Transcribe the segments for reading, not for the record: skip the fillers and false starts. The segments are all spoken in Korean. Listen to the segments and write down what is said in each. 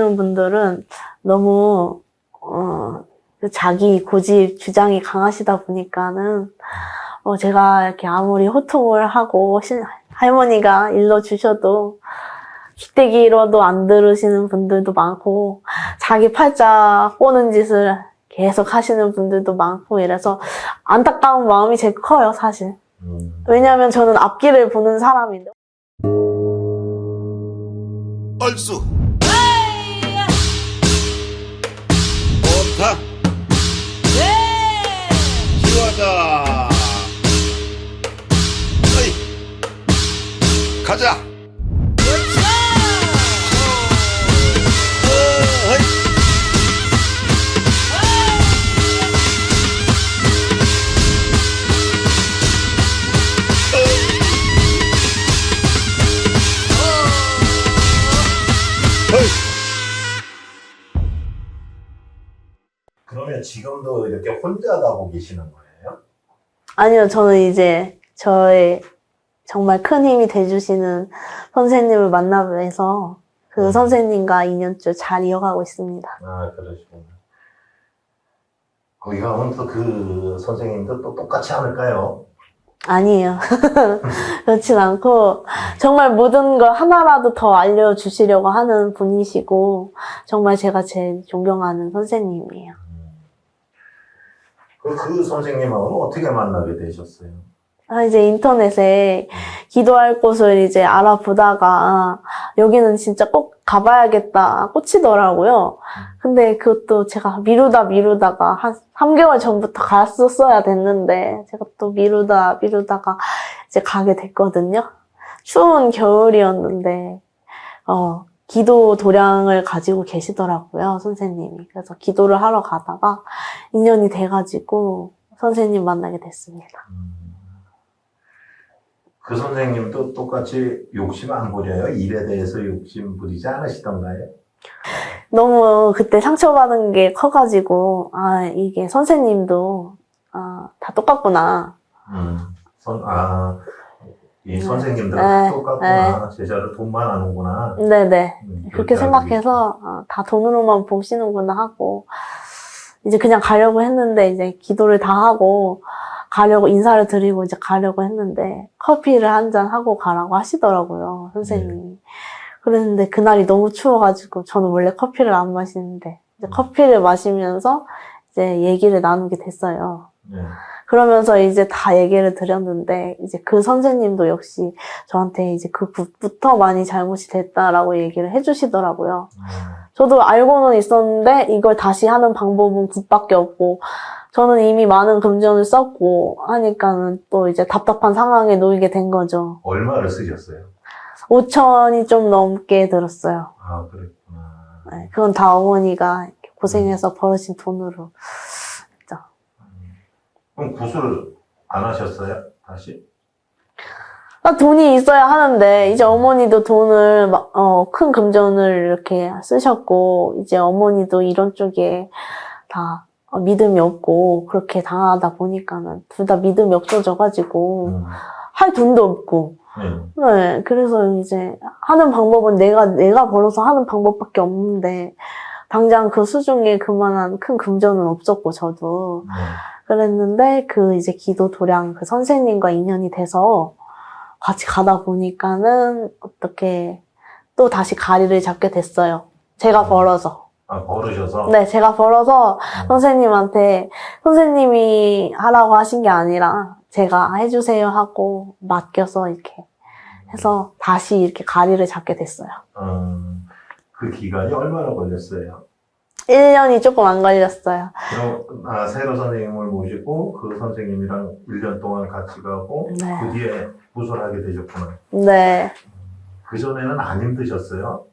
보시는 분들은 너무 자기 고집 주장이 강하시다 보니까는 제가 이렇게 아무리 호통을 하고 할머니가 일러주셔도 귀때기로도 안 들으시는 분들도 많고 자기 팔자 꼬는 짓을 계속 하시는 분들도 많고 이래서 안타까운 마음이 제일 커요, 사실. 왜냐하면 저는 앞길을 보는 사람인데. 얼쑤 좋다 시원하다 어이 가자 그러면 지금도 이렇게 혼자 가고 계시는 거예요? 아니요, 저는 이제 저의 정말 큰 힘이 돼주시는 선생님을 만나뵈서 그 선생님과 2년째 잘 이어가고 있습니다. 아, 그러시구나. 거기 가면 또 그 선생님도 또 똑같지 않을까요? 아니에요. 그렇진 않고 정말 모든 걸 하나라도 더 알려주시려고 하는 분이시고 정말 제가 제일 존경하는 선생님이에요. 그 선생님하고는 어떻게 만나게 되셨어요? 이제 인터넷에 기도할 곳을 이제 알아보다가 여기는 진짜 꼭 가봐야겠다 꽂히더라고요. 근데 그것도 제가 미루다가 한 3개월 전부터 갔었어야 됐는데 제가 또 미루다가 이제 가게 됐거든요. 추운 겨울이었는데 기도 도량을 가지고 계시더라고요, 선생님이. 그래서 기도를 하러 가다가 인연이 돼가지고 선생님 만나게 됐습니다. 그 선생님도 똑같이 욕심 안 부려요? 일에 대해서 욕심 부리지 않으시던가요? 너무 그때 상처받은 게 커가지고 이게 선생님도 다 똑같구나. 이 선생님들은 똑같구나. 제자를 돈만 아는구나. 네네. 그렇게 생각해서 다 돈으로만 보시는구나 하고 이제 그냥 가려고 했는데 이제 기도를 다 하고 가려고 인사를 드리고 이제 가려고 했는데 커피를 한 잔 하고 가라고 하시더라고요, 선생님이. 그랬는데 그날이 너무 추워가지고 저는 원래 커피를 안 마시는데 이제 커피를 마시면서 이제 얘기를 나누게 됐어요. 그러면서 이제 다 얘기를 드렸는데 이제 그 선생님도 역시 저한테 이제 그 굿부터 많이 잘못이 됐다라고 얘기를 해주시더라고요. 저도 알고는 있었는데 이걸 다시 하는 방법은 굿밖에 없고 저는 이미 많은 금전을 썼고 하니까는 또 이제 답답한 상황에 놓이게 된 거죠. 얼마를 쓰셨어요? 5천이 좀 넘게 들었어요. 아, 그랬구나. 네, 그건 다 어머니가 고생해서 벌으신 돈으로. 그럼 구술 안 하셨어요? 다시? 돈이 있어야 하는데, 이제 어머니도 돈을, 큰 금전을 이렇게 쓰셨고, 이제 어머니도 이런 쪽에 다 믿음이 없고, 그렇게 당하다 보니까는 둘 다 믿음이 없어져가지고, 할 돈도 없고, 네, 그래서 이제 하는 방법은 내가 벌어서 하는 방법밖에 없는데, 당장 그 수중에 그만한 큰 금전은 없었고, 저도. 그랬는데, 이제 기도 도량 그 선생님과 인연이 돼서 같이 가다 보니까는 어떻게 또 다시 가리를 잡게 됐어요. 제가 벌어서. 벌으셔서? 네, 제가 벌어서 선생님한테 선생님이 하라고 하신 게 아니라 제가 해주세요 하고 맡겨서 이렇게 해서 다시 이렇게 가리를 잡게 됐어요. 그 기간이 얼마나 걸렸어요? 1년이 조금 안 걸렸어요. 그럼 새로 선생님을 모시고 그 선생님이랑 1년 동안 같이 가고 네. 그 뒤에 구설하게 되셨구나. 네. 그전에는 안 힘드셨어요?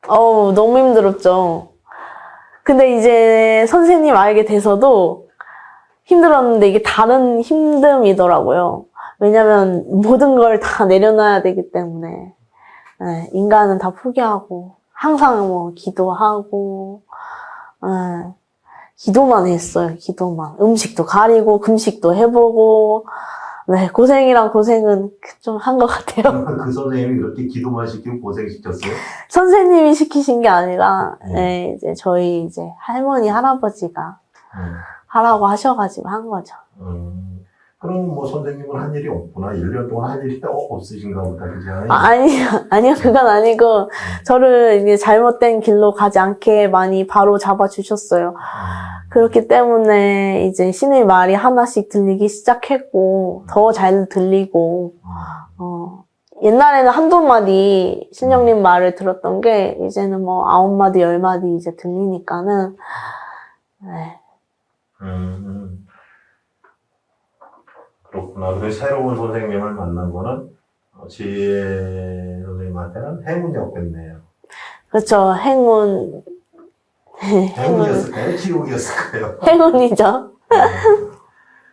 너무 힘들었죠. 근데 이제 선생님 알게 돼서도 힘들었는데 이게 다른 힘듦이더라고요. 왜냐면 모든 걸 다 내려놔야 되기 때문에. 네, 인간은 다 포기하고 항상 뭐 기도하고 기도만 했어요. 기도만. 음식도 가리고 금식도 해보고 네, 고생이랑 고생은 좀 한 것 같아요. 그 선생님이 그렇게 기도만 시키고 고생시켰어요? 선생님이 시키신 게 아니라, 네. 네, 이제 저희 이제 할머니, 할아버지가 하라고 하셔가지고 한 거죠. 그럼 뭐 선생님은 한 일이 없구나. 1년 동안 한 일이 없으신가 보다. 그지? 아니요, 그건 아니고, 저를 이제 잘못된 길로 가지 않게 많이 바로 잡아주셨어요. 그렇기 때문에 이제 신의 말이 하나씩 들리기 시작했고, 더 잘 들리고, 옛날에는 한두 마디 신령님 말을 들었던 게, 이제는 뭐 9마디, 10마디 이제 들리니까는, 네. 그렇구나. 그 새로운 선생님을 만난 거는 지혜 선생님한테는 행운이었겠네요. 그렇죠. 행운이었을까요? 지옥이었을까요? 행운이죠.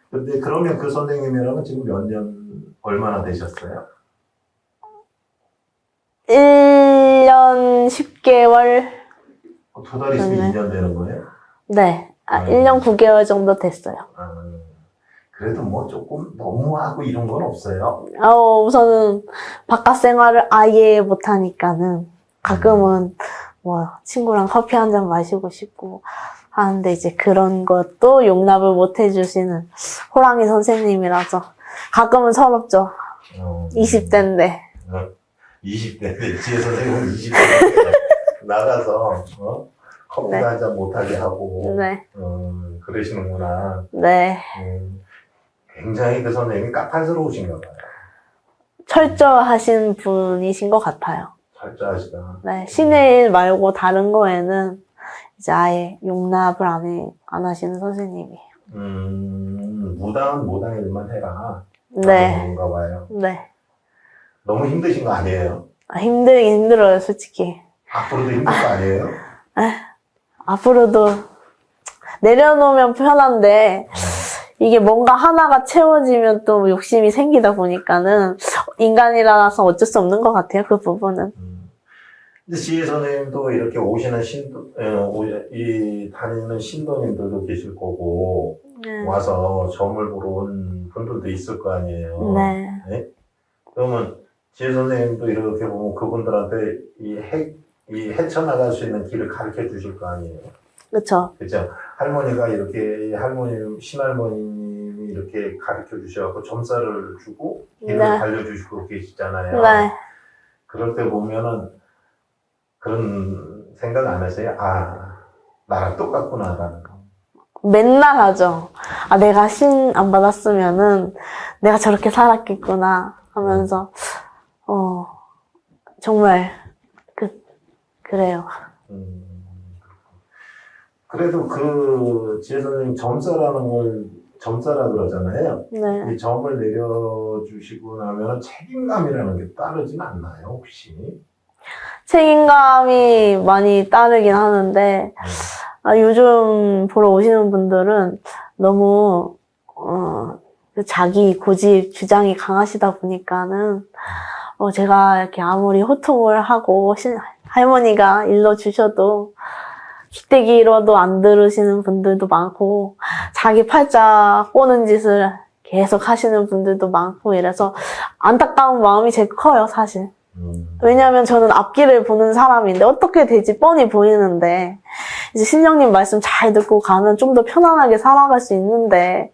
근데 그러면 그 선생님이랑은 지금 몇 년, 얼마나 되셨어요? 1년 10개월? 2달 있으면 2년 되는 거예요? 네. 1년 9개월 정도 됐어요. 그래도 뭐 조금 너무하고 이런 건 없어요. 우선은 바깥 생활을 아예 못하니까는 가끔은 뭐 친구랑 커피 한 잔 마시고 싶고 하는데 이제 그런 것도 용납을 못 해주시는 호랑이 선생님이라서 가끔은 서럽죠. 20대인데. 20대인데, 지혜 선생님은 20대인데 나가서 커피 네. 한 잔 못하게 하고 네. 그러시는구나. 네. 굉장히 그 선생님이 까탈스러우신가 봐요. 철저하신 분이신 것 같아요. 철저하시다. 네. 신의 일 말고 다른 거에는 이제 아예 용납을 안 하시는 선생님이에요. 무당은 무당의 일만 해라. 네. 그런가 봐요. 네. 너무 힘드신 거 아니에요? 힘들긴 힘들어요, 솔직히. 앞으로도 힘들 거 아니에요? 앞으로도 내려놓으면 편한데, 이게 뭔가 하나가 채워지면 또 욕심이 생기다 보니까는 인간이라서 어쩔 수 없는 것 같아요, 그 부분은. 근데 지혜 선생님도 이렇게 오시는 다니는 신도님들도 계실 거고, 네. 와서 점을 보러 온 분들도 있을 거 아니에요. 네. 네? 그러면 지혜 선생님도 이렇게 보면 그분들한테 이 헤쳐나갈 수 있는 길을 가르쳐 주실 거 아니에요. 그쵸. 그죠? 할머니가 이렇게, 신할머님이 이렇게 가르쳐 주셔서 점사를 주고, 길을 네. 알려주시고 계시잖아요. 네. 그럴 때 보면은 그런 생각 안 하세요? 나랑 똑같구나라는 거. 맨날 하죠. 내가 신 안 받았으면은 내가 저렇게 살았겠구나 하면서, 정말, 그래요. 그래도 그 지혜 선생님 점사라 그러잖아요. 네. 이 점을 내려주시고 나면 책임감이라는 게 따르진 않나요, 혹시? 책임감이 많이 따르긴 하는데, 요즘 보러 오시는 분들은 너무, 자기 고집, 주장이 강하시다 보니까는, 제가 이렇게 아무리 호통을 하고, 할머니가 일러주셔도, 기대기로도 안 들으시는 분들도 많고, 자기 팔자 꼬는 짓을 계속 하시는 분들도 많고, 이래서 안타까운 마음이 제일 커요, 사실. 왜냐면 저는 앞길을 보는 사람인데 어떻게 될지 뻔히 보이는데 이제 신령님 말씀 잘 듣고 가면 좀 더 편안하게 살아갈 수 있는데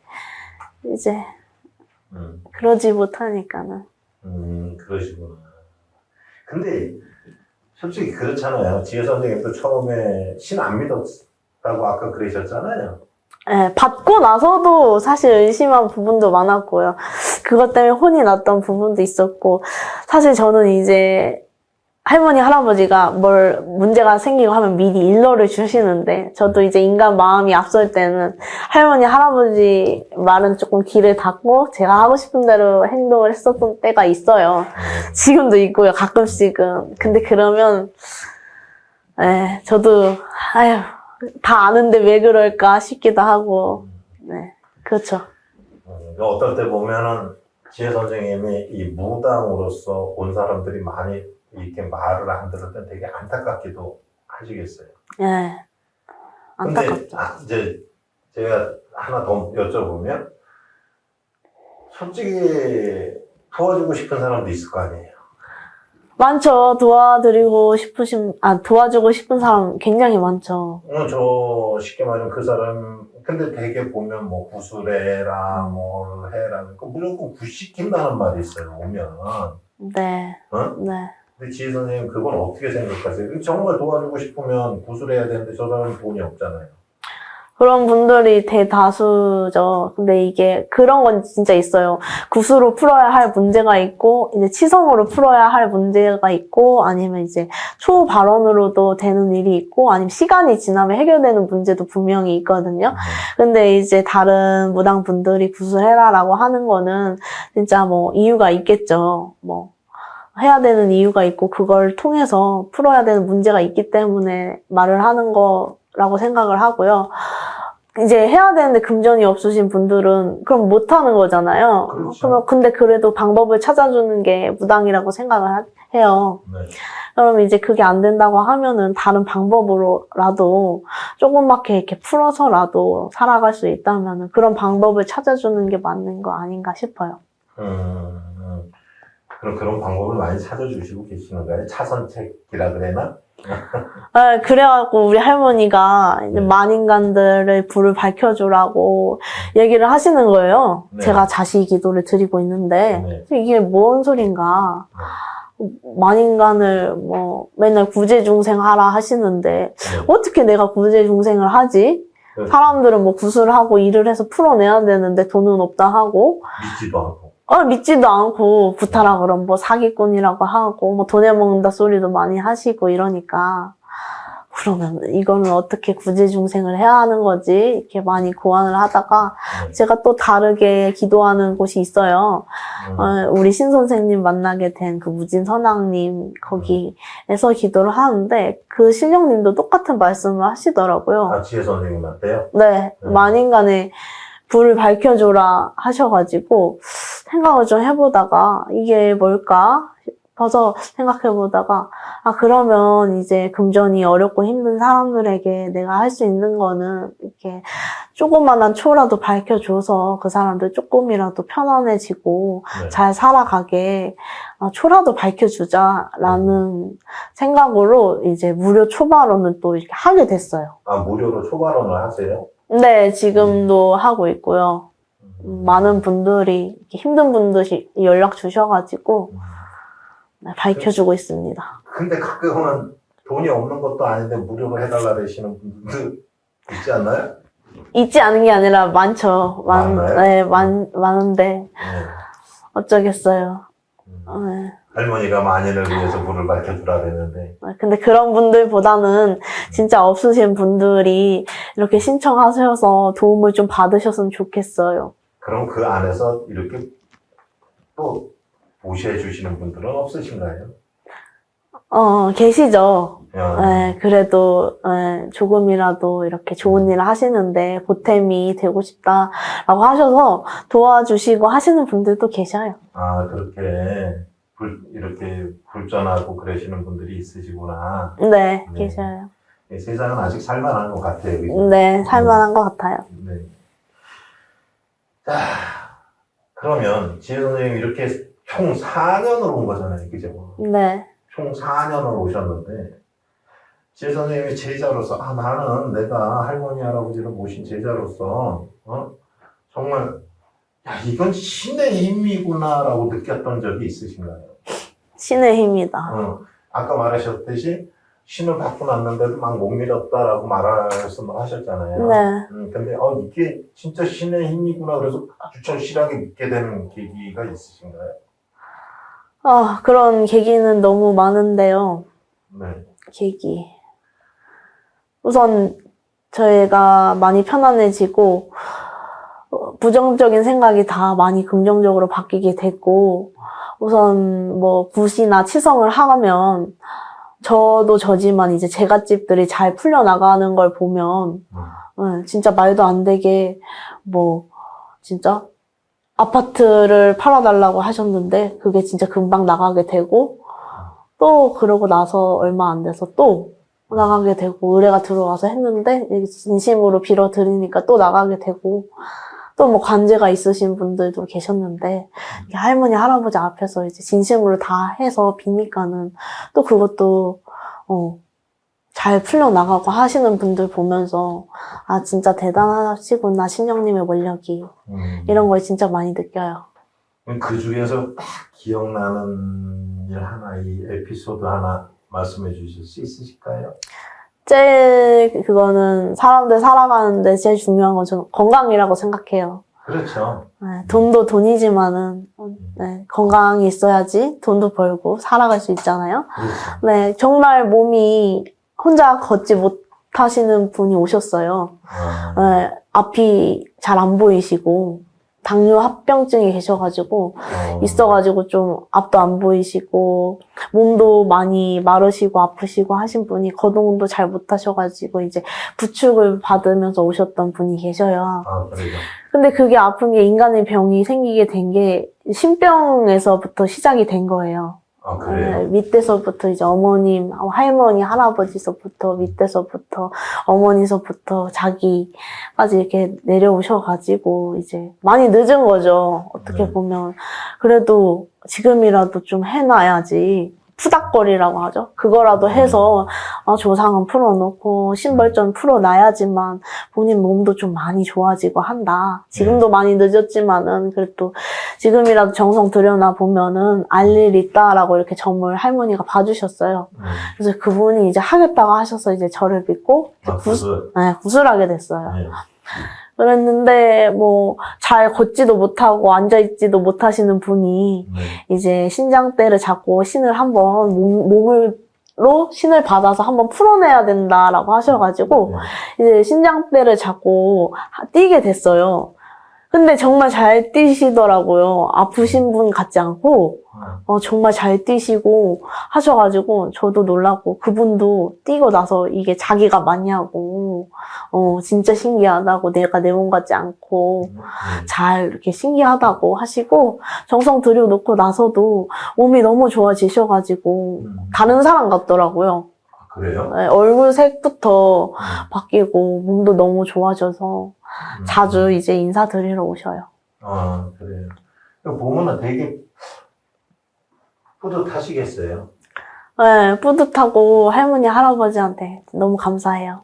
이제 그러지 못하니까는. 그러시구나. 근데 솔직히 그렇잖아요. 지혜 선생님도 처음에 신 안 믿었다고 아까 그러셨잖아요. 네, 받고 나서도 사실 의심한 부분도 많았고요. 그것 때문에 혼이 났던 부분도 있었고, 사실 저는 이제 할머니, 할아버지가 문제가 생기고 하면 미리 일러를 주시는데, 저도 이제 인간 마음이 앞설 때는 할머니, 할아버지 말은 조금 귀를 닫고 제가 하고 싶은 대로 행동을 했었던 때가 있어요. 지금도 있고요, 가끔씩은. 근데 그러면, 저도, 다 아는데 왜 그럴까 싶기도 하고, 네, 그렇죠. 어떨 때 보면은 지혜 선생님이 이 무당으로서 온 사람들이 많이 이렇게 말을 안 들을 땐 되게 안타깝기도 하시겠어요. 네, 안타깝죠. 근데 이제 제가 하나 더 여쭤보면 솔직히 도와주고 싶은 사람도 있을 거 아니에요. 많죠. 도와주고 싶은 사람 굉장히 많죠. 저 쉽게 말하면 그 사람 근데 되게 보면 뭐 구술해라 뭘 해라 그러니까 무조건 구시킨다는 말이 있어요. 오면 네. 어? 네. 근데 지혜 선생님 그건 어떻게 생각하세요? 정말 도와주고 싶으면 구술해야 되는데 저 사람은 돈이 없잖아요. 그런 분들이 대다수죠. 근데 이게 그런 건 진짜 있어요. 굿으로 풀어야 할 문제가 있고, 이제 치성으로 풀어야 할 문제가 있고, 아니면 이제 초발언으로도 되는 일이 있고, 아니면 시간이 지나면 해결되는 문제도 분명히 있거든요. 근데 이제 다른 무당분들이 구슬해라라고 하는 거는 진짜 뭐 이유가 있겠죠. 뭐 해야 되는 이유가 있고, 그걸 통해서 풀어야 되는 문제가 있기 때문에 말을 하는 거라고 생각을 하고요. 이제 해야 되는데 금전이 없으신 분들은 그럼 못 하는 거잖아요. 그렇죠. 근데 그래도 방법을 찾아주는 게 무당이라고 생각을 해요. 네. 그럼 이제 그게 안 된다고 하면은 다른 방법으로라도 조그맣게 이렇게 풀어서라도 살아갈 수 있다면은 그런 방법을 찾아주는 게 맞는 거 아닌가 싶어요. 그럼 그런 방법을 많이 찾아주시고 계시는 거예요? 차선책이라 그래나? 네, 그래갖고 우리 할머니가 이제 네. 만인간들의 불을 밝혀주라고 얘기를 하시는 거예요. 네. 제가 자시 기도를 드리고 있는데 네. 이게 뭔 소린가. 만인간을 뭐 맨날 구제중생하라 하시는데 네. 어떻게 내가 구제중생을 하지? 네. 사람들은 뭐 구슬을 하고 일을 해서 풀어내야 되는데 돈은 없다 하고 믿지도 않고. 믿지도 않고 구타라 그럼 뭐 사기꾼이라고 하고 뭐 돈에 먹는다 소리도 많이 하시고 이러니까 그러면 이거는 어떻게 구제중생을 해야 하는 거지? 이렇게 많이 고안을 하다가 네. 제가 또 다르게 기도하는 곳이 있어요. 우리 신 선생님 만나게 된 그 무진선왕님 거기에서 기도를 하는데 그 신령님도 똑같은 말씀을 하시더라고요. 지혜 선생님한테요? 네, 만인간의 불을 밝혀줘라 하셔가지고 생각을 좀 해보다가 이게 뭘까 싶어서 생각해보다가 그러면 이제 금전이 어렵고 힘든 사람들에게 내가 할 수 있는 거는 이렇게 조그만한 초라도 밝혀줘서 그 사람들 조금이라도 편안해지고 네. 잘 살아가게 초라도 밝혀주자라는 생각으로 이제 무료 초발언을 또 이렇게 하게 됐어요. 무료로 초발언을 하세요? 네, 지금도 하고 있고요. 많은 분들이 이렇게 힘든 분들이 연락 주셔가지고 네, 밝혀주고 있습니다. 근데 가끔은 돈이 없는 것도 아닌데 무료로 해달라 그러시는 분들 있지 않나요? 있지 않은 게 아니라 많죠. 많나요? 네, 많은데 네. 어쩌겠어요. 네. 할머니가 만인을 위해서 불을 밝혀주라 그랬는데 근데 그런 분들보다는 진짜 없으신 분들이 이렇게 신청하셔서 도움을 좀 받으셨으면 좋겠어요. 그럼 그 안에서 이렇게 또 무시해 주시는 분들은 없으신가요? 계시죠. 야, 네, 그래도 조금이라도 이렇게 좋은 일을 하시는데 보탬이 되고 싶다라고 하셔서 도와주시고 하시는 분들도 계셔요. 그렇게 이렇게 불전하고 그러시는 분들이 있으시구나. 네, 네. 계셔요. 세상은 아직 살만한 것 같아요. 그죠? 네, 살만한 것 같아요. 네. 자, 그러면 지혜 선생님 이렇게 총 4년을 온 거잖아요. 그죠? 네. 총 4년을 오셨는데 지혜 선생님이 제자로서 나는 내가 할머니 할아버지를 모신 제자로서 정말 이건 신의 힘이구나라고 느꼈던 적이 있으신가요? 신의 힘이다. 아까 말하셨듯이 신을 받고 났는데도 막 못 믿었다라고 말씀을 하셨잖아요. 네. 근데 이게 진짜 신의 힘이구나 그래서 아주 절실하게 믿게 되는 계기가 있으신가요? 그런 계기는 너무 많은데요. 네. 계기. 우선 저희가 많이 편안해지고 부정적인 생각이 다 많이 긍정적으로 바뀌게 됐고 우선 뭐 굿이나 치성을 하면 저도 저지만 이제 제갓집들이 잘 풀려나가는 걸 보면 진짜 말도 안 되게 뭐 진짜 아파트를 팔아달라고 하셨는데 그게 진짜 금방 나가게 되고 또 그러고 나서 얼마 안 돼서 또 나가게 되고 의뢰가 들어와서 했는데 진심으로 빌어드리니까 또 나가게 되고 또 뭐 관제가 있으신 분들도 계셨는데 이렇게 할머니 할아버지 앞에서 이제 진심으로 다 해서 비니까는 또 그것도 잘 풀려나가고 하시는 분들 보면서 아 진짜 대단하시구나 신령님의 원력이 이런 걸 진짜 많이 느껴요. 그 중에서 딱 기억나는 일 하나, 이 에피소드 하나 말씀해 주실 수 있으실까요? 제일 그거는 사람들 살아가는데 제일 중요한 건 저는 건강이라고 생각해요. 그렇죠. 네, 돈도 돈이지만은 네, 건강이 있어야지 돈도 벌고 살아갈 수 있잖아요. 그렇죠. 네, 정말 몸이 혼자 걷지 못하시는 분이 오셨어요. 네, 앞이 잘 안 보이시고 당뇨 합병증이 계셔가지고 있어가지고 좀 앞도 안 보이시고 몸도 많이 마르시고 아프시고 하신 분이 거동도 잘 못하셔가지고 이제 부축을 받으면서 오셨던 분이 계셔요. 아, 그래요. 근데 그게 아픈 게 인간의 병이 생기게 된 게 신병에서부터 시작이 된 거예요. 아, 그래요? 네, 밑에서부터 이제 어머님, 할머니, 할아버지서부터 밑에서부터 어머니서부터 자기까지 이렇게 내려오셔가지고 이제 많이 늦은 거죠. 어떻게 네. 보면 그래도 지금이라도 좀 해놔야지. 푸닥거리라고 하죠. 그거라도 해서 조상은 풀어놓고 신벌전 풀어놔야지만 본인 몸도 좀 많이 좋아지고 한다. 지금도 많이 늦었지만은 그래도 지금이라도 정성 들여나 보면은 알 일 있다라고 이렇게 점을 할머니가 봐주셨어요. 그래서 그분이 이제 하겠다고 하셔서 이제 저를 믿고 구슬하게 됐어요. 네. 그랬는데 뭐 잘 걷지도 못하고 앉아있지도 못하시는 분이 네. 이제 신장대를 잡고 신을 한번 몸으로 신을 받아서 한번 풀어내야 된다라고 하셔가지고 이제 신장대를 잡고 뛰게 됐어요. 근데 정말 잘 뛰시더라고요. 아프신 분 같지 않고 정말 잘 뛰시고 하셔가지고 저도 놀랐고 그분도 뛰고 나서 이게 자기가 맞냐고 진짜 신기하다고 내가 내 몸 같지 않고 잘 이렇게 신기하다고 하시고 정성 들여놓고 나서도 몸이 너무 좋아지셔가지고 다른 사람 같더라고요. 그래요? 네, 얼굴 색부터 바뀌고 몸도 너무 좋아져서 자주 이제 인사드리러 오셔요. 아, 그래요. 보면은 되게 뿌듯하시겠어요? 네, 뿌듯하고 할머니, 할아버지한테 너무 감사해요.